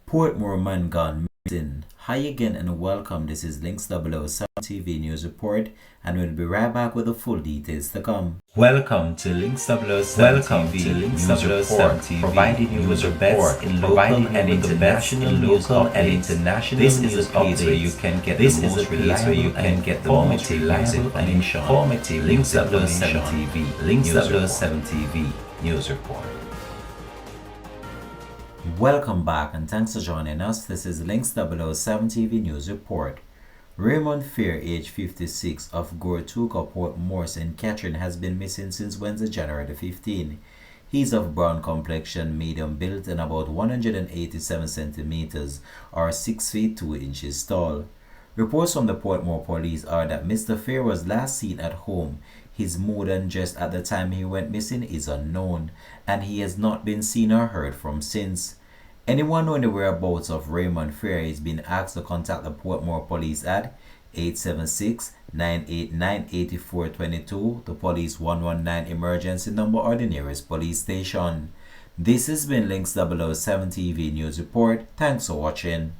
Portmore man gone missing. Hi again and welcome. This is Links 007 TV News Report, and we'll be right back with the full details to come. Welcome to Links 007 TV News Report, providing you with the best in local and international news updates. This is a place where you can get the most reliable and informative Links 007 TV Links 007 TV News Report. Welcome back and thanks for joining us. This is Links 007 TV News Report. Raymond, age 56, of Gortuka, Portmore, St. Catherine, has been missing since Wednesday, January 15. He's of brown complexion, medium build, and about 187 centimeters, or 6 feet 2 inches tall. Reports from the Portmore police are that Mr. Fair was last seen at home. His mood and dress at the time he went missing is unknown, and he has not been seen or heard from since. Anyone knowing the whereabouts of Raymond Fair is being asked to contact the Portmore police at 876-989-8422, the police 119 emergency number, or the nearest police station. This has been Links 007 TV News Report. Thanks for watching.